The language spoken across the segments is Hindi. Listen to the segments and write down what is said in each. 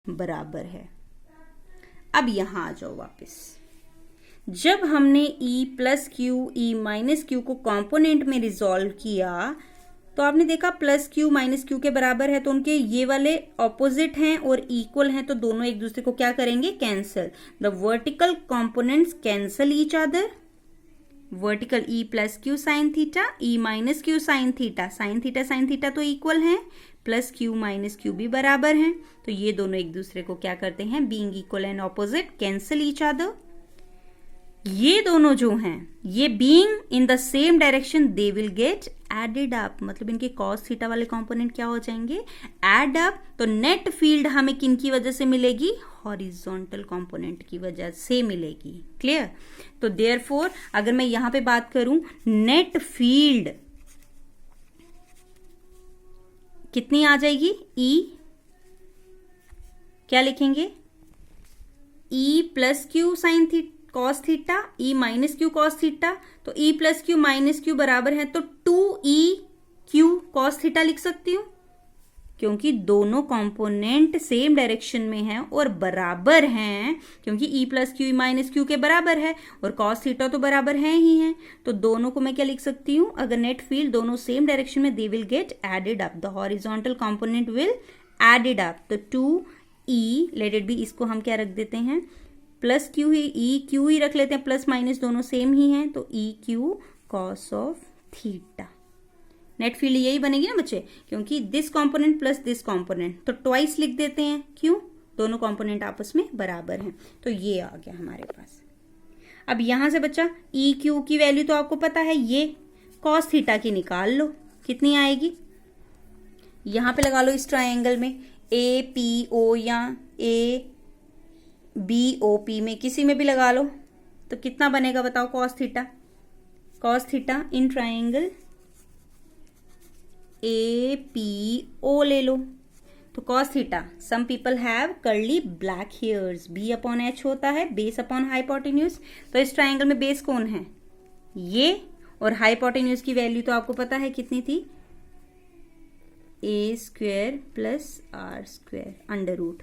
बराबर है। अब यहां आ जाओ वापस। जब हमने E plus Q E minus Q को कंपोनेंट में रिजॉल्व किया तो आपने देखा प्लस क्यू माइनस क्यू के बराबर है, तो उनके ये वाले ऑपोजिट हैं और इक्वल हैं, तो दोनों एक दूसरे को क्या करेंगे, cancel. The vertical components cancel each other. Vertical E plus Q sine theta, E minus Q sine theta, sine theta तो इक्वल हैं, प्लस क्यू माइनस क्यू भी बराबर हैं, तो ये दोनों एक दूसरे को क्या करते हैं, being equal and opposite cancel each other. ये दोनों जो हैं ये being in the same direction they will get added up, मतलब इनके कॉस थीटा वाले कंपोनेंट क्या हो जाएंगे, एड अप। तो नेट फील्ड हमें किन की वजह से मिलेगी, हॉरिजॉन्टल कंपोनेंट की वजह से मिलेगी। क्लियर। तो देयरफॉर अगर मैं यहां पे बात करूं नेट फील्ड कितनी आ जाएगी, E क्या लिखेंगे, E plus Q sine theta cos theta, E minus Q cos theta, तो E plus Q minus Q बराबर है, तो 2E क्यू कॉस थीटा लिख सकती हूं, क्योंकि दोनों कंपोनेंट सेम डायरेक्शन में हैं और बराबर हैं, क्योंकि E plus Q minus Q के बराबर है और कॉस थीटा तो बराबर है ही है, तो दोनों को मैं क्या लिख सकती हूं, अगर नेट फील्ड दोनों सेम डायरेक्शन में they will get added up, the horizontal component will added up. तो 2E लेट इट बी, इसको हम क्या रख देते हैं, प्लस क्यू ही, E क्यू ही रख लेते हैं, प्लस माइनस दोनों सेम ही हैं, तो E Q cos of theta. Net field यही बनेगी ना बच्चे, क्योंकि this component plus this component, तो ट्वाइस लिख देते हैं, क्यों, दोनों कंपोनेंट आपस में बराबर हैं, तो ये आ गया हमारे पास। अब यहां से बच्चा E क्यू की वैल्यू तो आपको पता है, ये कॉस थीटा की निकाल लो, कितनी आएगी, यहां पे लगा लो इस ट्रायंगल में, APO या ABOP में किसी में भी लगा लो, तो कितना बनेगा बताओ, cos theta in triangle APO ले लो, तो cos theta, some people have curly black hairs, B upon H होता है, बेस अपॉन हाइपोटेन्यूज, तो इस ट्रायंगल में बेस कौन है, ये, और हाइपोटेन्यूज की वैल्यू तो आपको पता है कितनी थी, A square plus R square under root,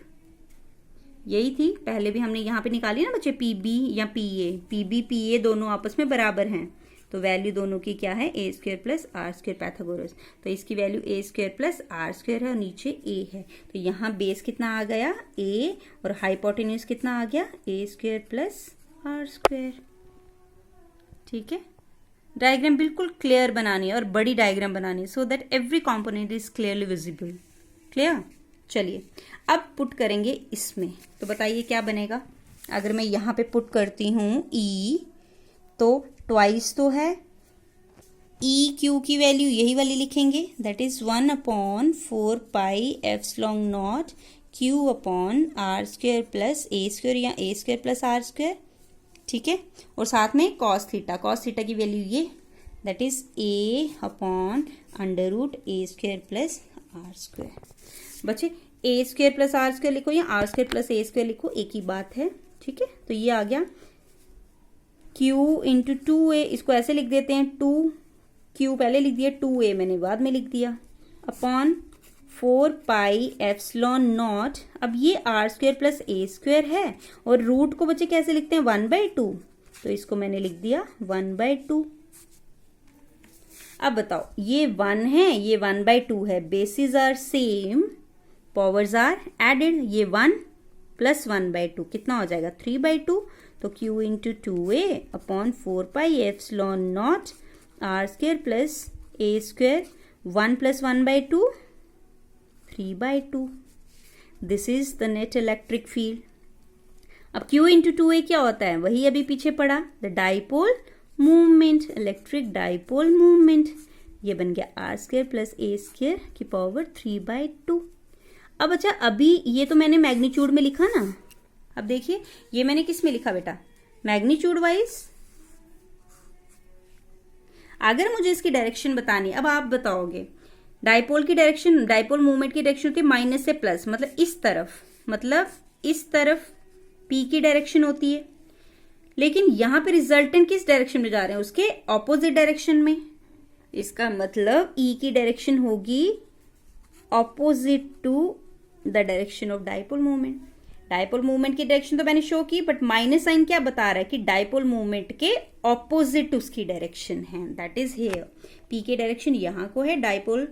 यही थी, पहले भी हमने यहाँ पे निकाली ना बच्चे, PB या PB PA दोनों आपस में बराबर हैं, तो वैल्यू दोनों की क्या है, A square plus R square Pythagoras, तो इसकी value A square plus R square है और नीचे A है, तो यहाँ बेस कितना आ गया A और हाइपोटेन्यूज कितना आ गया A square plus R square. ठीक है, डायग्राम बिल्कुल क्लियर बनानी है और बड़ी डायग्राम बनानी है, so that every component is clearly visible. Clear. चलिए अब पुट करेंगे इसमें, तो बताइए क्या बनेगा, अगर मैं यहाँ पे पुट करती हूँ E, तो ट्वाइस तो है, E क्यू की वैल्यू यही वाली लिखेंगे, that is 1/4 pi epsilon naught Q upon R square plus A square या A square plus R square. ठीक है, और साथ में कॉस थीटा की वैल्यू ये, that is A upon under root A square plus R square. बच्चे A square plus R square लिखो या R square plus A square लिखो, एक ही बात है। ठीक है, तो ये आ गया Q इंटू 2A, इसको ऐसे लिख देते हैं, 2Q पहले लिख दिया, 2A मैंने बाद में लिख दिया, अपॉन 4 पाई एप्सिलॉन नॉट, अब ये R square plus A square है और रूट को बच्चे कैसे लिखते हैं, 1/2, तो इसको मैंने लिख दिया 1/2। अब बताओ ये 1 है, ये 1/2 है, basis are same, powers are added, ये 1 प्लस 1/2 कितना हो जाएगा, 3/2, तो Q into 2A upon 4 pi epsilon not R square plus A square, 1 plus 1/2 3/2, this is the net electric field. अब Q इंटू 2A क्या होता है, वही अभी पीछे पढ़ा, the dipole movement, electric dipole movement, ये बन गया R square plus A square की पावर 3/2। अब अच्छा अभी ये तो मैंने मैग्नीट्यूड में लिखा ना, अब देखिए ये मैंने किस में लिखा बेटा, मैग्नीट्यूड वाइज। अगर मुझे इसकी डायरेक्शन बतानी, अब आप बताओगे डाइपोल की डायरेक्शन, डाइपोल मूवमेंट की डायरेक्शन होती है माइनस से प्लस, मतलब इस तरफ P की डायरेक्शन होती है, लेकिन यहां पे रिजल्टेंट किस डायरेक्शन में जा रहे हैं, उसके ऑपोजिट डायरेक्शन में, इसका मतलब E की डायरेक्शन होगी opposite to the direction of dipole movement. Dipole movement की डायरेक्शन तो मैंने शो की, बट माइनस साइन क्या बता रहा है कि डाइपोल मूवमेंट के ऑपोजिट उसकी डायरेक्शन है, दैट इज हियर। पी की डायरेक्शन यहाँ को है, डाइपोल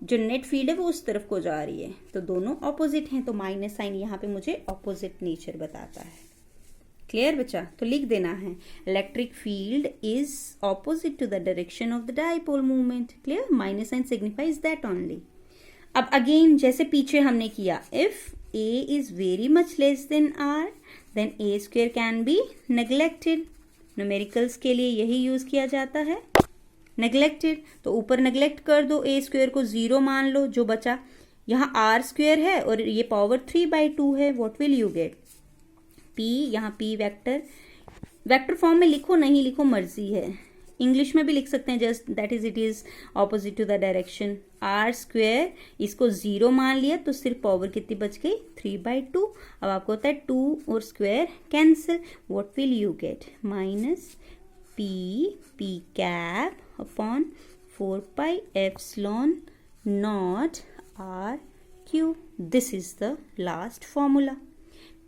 जो नेट फील्ड है वो उस तरफ को जा रही है, तो दोनों ऑपोजिट हैं, तो माइनस साइन यहाँ पे मुझे ऑपोजिट नेचर बताता है। क्लियर बच्चा? तो लिख देना है electric field is opposite to the direction of the dipole movement. Clear? Minus sign signifies that only. अब अगेन जैसे पीछे हमने किया, if a is very much less than r then a square can be neglected। Numericals के लिए यही यूज किया जाता है, नेग्लेक्टेड। तो ऊपर नेग्लेक्ट कर दो, a स्क्वेयर को 0 मान लो, जो बचा यहाँ r स्क्वेयर है और ये पावर 3/2 है। What will you gate? p, यहाँ p वेक्टर फॉर्म में लिखो, नहीं लिखो मर्जी है, इंग्लिश में भी लिख सकते हैं, just that is it is opposite to the direction. R square इसको 0 मान लिया तो सिर्फ पावर कितनी बच गई? 3/2। अब आपको होता है 2 और square cancel, what will you get? Minus p cap upon 4πε0 r cube. This is the last formula.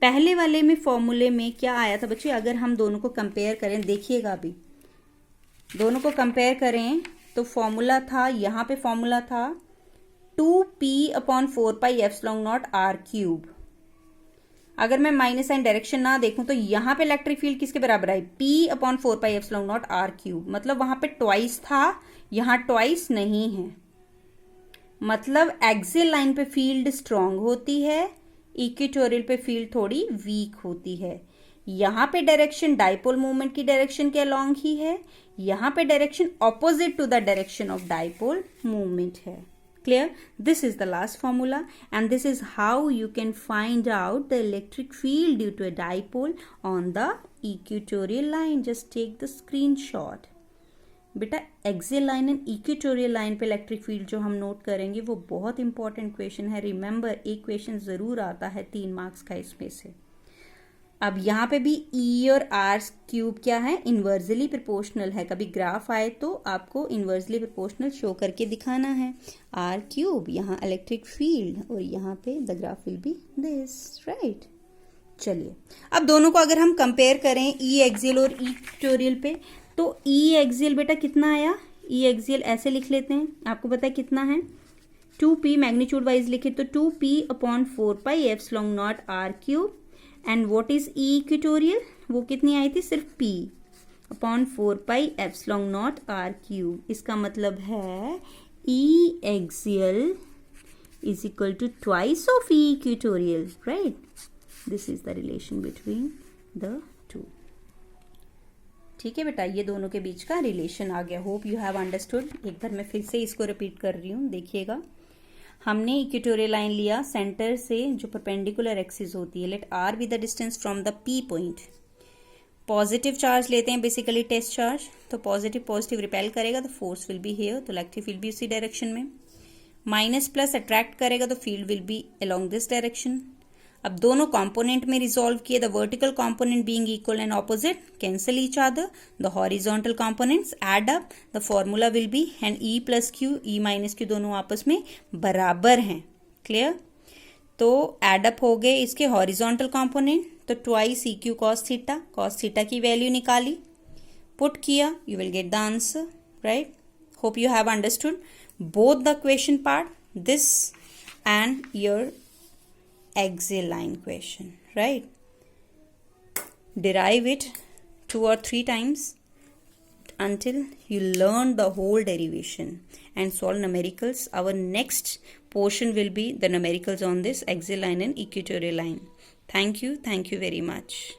पहले वाले में फॉर्मूले में क्या आया था बच्चे? अगर हम दोनों को कंपेयर करें, देखिएगा अभी दोनों को कंपेयर करें तो फॉर्मूला था, यहाँ पे फॉर्मूला था 2p/4πε0 r क्यूब। अगर मैं माइनस साइन डायरेक्शन ना देखूं तो यहाँ पे इलेक्ट्रिक फील्ड किसके बराबर आई? p/4πε0 r cube. मतलब वहां पे ट्वाइस था, यहाँ ट्वाइस नहीं है। मतलब एक्सियल लाइन पे फील्ड स्ट्रांग होती है, इक्वेटोरियल पे फील्ड थोड़ी वीक होती है। यहाँ पे डायरेक्शन डाइपोल मूवमेंट की डायरेक्शन के अलोंग ही है, यहाँ पे direction opposite to the direction of dipole movement है। Clear? This is the last formula and this is how you can find out the electric field due to a dipole on the equatorial line. Just take the screenshot. बेटा axial line and equatorial line पे इलेक्ट्रिक फील्ड जो हम नोट करेंगे वो बहुत इंपॉर्टेंट क्वेश्चन है। रिमेंबर, एक क्वेश्चन जरूर आता है 3 मार्क्स का इसमें से। अब यहाँ पे भी E और R क्यूब क्या है? इन्वर्सली प्रोपोर्शनल है। कभी ग्राफ आए तो आपको इन्वर्सली प्रोपोर्शनल शो करके दिखाना है। R क्यूब, यहाँ इलेक्ट्रिक फील्ड, और यहाँ पे the graph will be this, right? चलिए अब दोनों को अगर हम कंपेयर करें E एक्सियल और इक्वेटोरियल पे, तो E एक्सियल बेटा कितना आया? E एक्सियल ऐसे लिख लेते हैं, आपको पता है कितना है? 2p, मैग्नीट्यूड वाइज लिखे तो 2p/4πε0 r cube. And what is E equatorial? वो कितनी आई थी? सिर्फ p/4πε0 r क्यूब। इसका मतलब है E axial is equal to twice of E equatorial, right? This is the relation between the two. ठीक है बेटा, ये दोनों के बीच का रिलेशन आ गया। Hope you have understood. एक बार मैं फिर से इसको रिपीट कर रही हूँ, देखिएगा। हमने इक्वेटोरियल लाइन लिया, सेंटर से जो परपेंडिकुलर एक्सिस होती है, let R be the distance from the P point. Positive charge लेते हैं, बेसिकली टेस्ट चार्ज, तो पॉजिटिव रिपेल करेगा तो फोर्स विल बी हियर, तो इलेक्ट्रिक फील्ड भी उसी डायरेक्शन में। माइनस प्लस अट्रैक्ट करेगा तो field will be along this direction. अब दोनों कंपोनेंट में रिजॉल्व किए, the vertical component being equal and opposite cancel each other, the horizontal components add up, the formula will be and E plus Q, E minus Q दोनों आपस में बराबर हैं। क्लियर? तो ऐड अप हो गए इसके हॉरिजॉन्टल कंपोनेंट, तो twice E Q cos theta की वैल्यू निकाली, पुट किया, you will get the answer, right? Hope you have understood both the question part, this and your axial line question, right? Derive it 2 or 3 times until you learn the whole derivation and solve numericals. Our next portion will be the numericals on this axial line and equatorial line. Thank you very much.